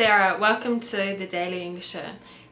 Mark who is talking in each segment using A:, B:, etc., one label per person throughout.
A: Sarah, welcome to the Daily English Show.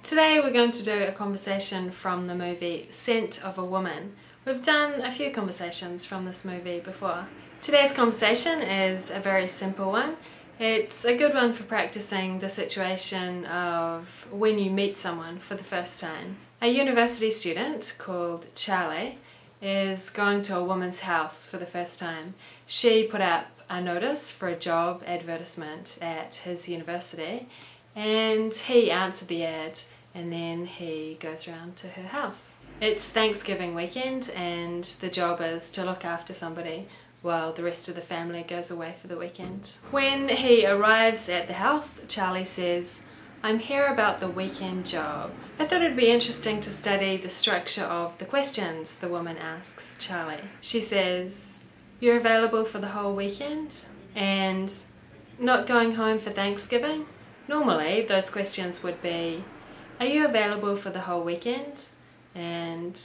A: Today we're going to do a conversation from the movie Scent of a Woman. We've done a few conversations from this movie before. Today's conversation is a very simple one. It's a good one for practicing the situation of when you meet someone for the first time. A university student called Charlie is going to a woman's house for the first time. She put up a notice for a job advertisement at his university and he answered the ad and then he goes around to her house. It's Thanksgiving weekend and the job is to look after somebody while the rest of the family goes away for the weekend. When he arrives at the house, Charlie says, "I'm here about the weekend job." I thought it'd be interesting to study the structure of the questions the woman asks Charlie. She says, "You're available for the whole weekend?" and "Not going home for Thanksgiving?" Normally those questions would be, "Are you available for the whole weekend?" and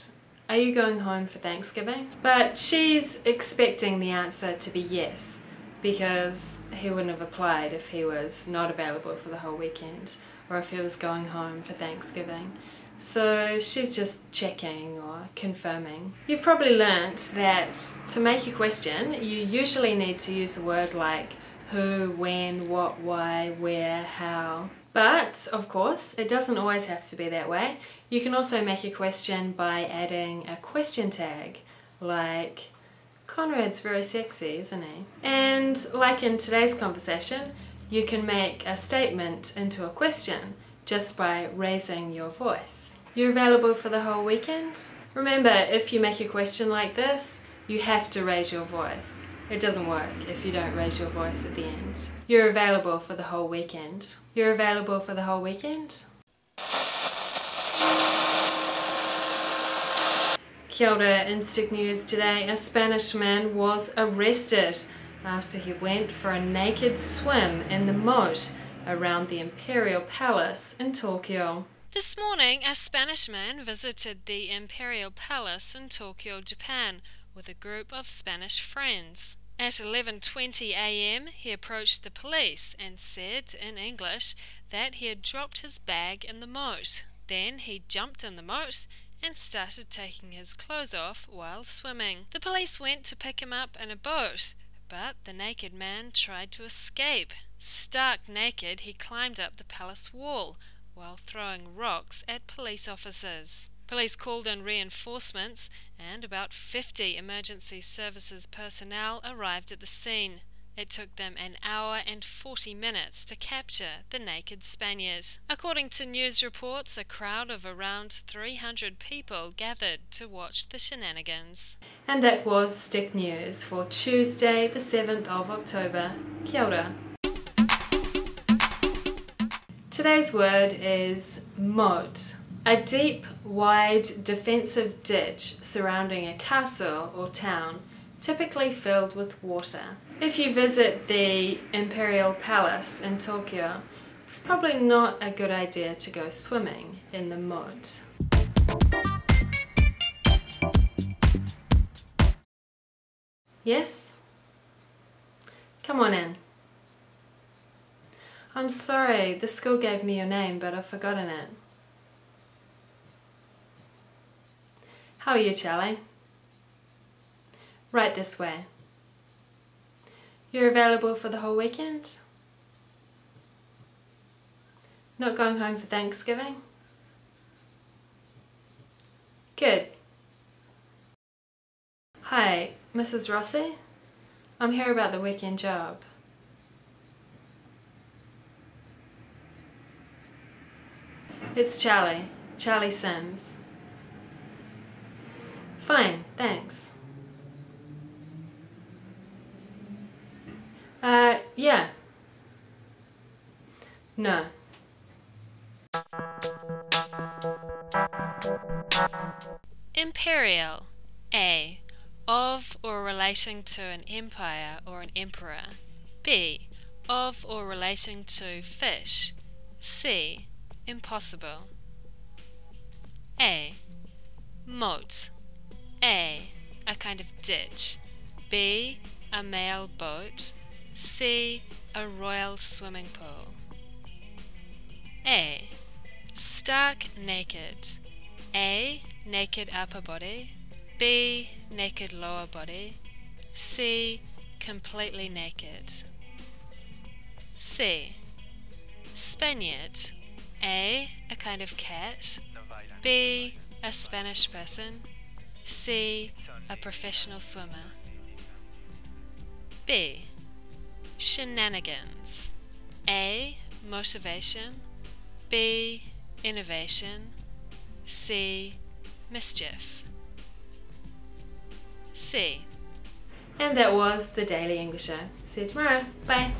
A: "Are you going home for Thanksgiving?" But she's expecting the answer to be yes, because he wouldn't have applied if he was not available for the whole weekend or if he was going home for Thanksgiving. So she's just checking or confirming. You've probably learnt that to make a question you usually need to use a word like who, when, what, why, where, how. But of course it doesn't always have to be that way. You can also make a question by adding a question tag like "Conrad's very sexy, isn't he?" And like in today's conversation, you can make a statement into a question just by raising your voice. "You're available for the whole weekend?" Remember, if you make a question like this, you have to raise your voice. It doesn't work if you don't raise your voice at the end. "You're available for the whole weekend." "You're available for the whole weekend?" Kia ora, in Stick News today, a Spanish man was arrested after he went for a naked swim in the moat around the Imperial Palace in Tokyo.
B: This morning, a Spanish man visited the Imperial Palace in Tokyo, Japan, with a group of Spanish friends. At 11:20 a.m. he approached the police and said in English that he had dropped his bag in the moat. Then he jumped in the moat and started taking his clothes off while swimming. The police went to pick him up in a boat, but the naked man tried to escape. Stark naked, he climbed up the palace wall while throwing rocks at police officers. Police called in reinforcements and about 50 emergency services personnel arrived at the scene. It took them an hour and 40 minutes to capture the naked Spaniard. According to news reports, a crowd of around 300 people gathered to watch the shenanigans.
A: And that was Stick News for Tuesday the 7th of October. Kia ora. Today's word is moat. A deep, wide, defensive ditch surrounding a castle or town, typically filled with water. If you visit the Imperial Palace in Tokyo, it's probably not a good idea to go swimming in the moat. Yes? Come on in. I'm sorry, the school gave me your name, but I've forgotten it. How are you, Charlie? Right this way. You're available for the whole weekend? Not going home for Thanksgiving? Good. Hi, Mrs. Rossi? I'm here about the weekend job. It's Charlie. Charlie Sims. Fine, thanks. Yeah. No.
B: Imperial. A. Of or relating to an empire or an emperor. B. Of or relating to fish. C. Impossible. A. Moat. A. A kind of ditch. B. A male boat. C. A royal swimming pool. A. Stark naked. A. Naked upper body. B. Naked lower body. C. Completely naked. C. Spaniard. A. A kind of cat. B. A Spanish person. C. A professional swimmer. B. Shenanigans. A. Motivation. B. Innovation. C. Mischief. C.
A: And that was the Daily English Show. See you tomorrow. Bye.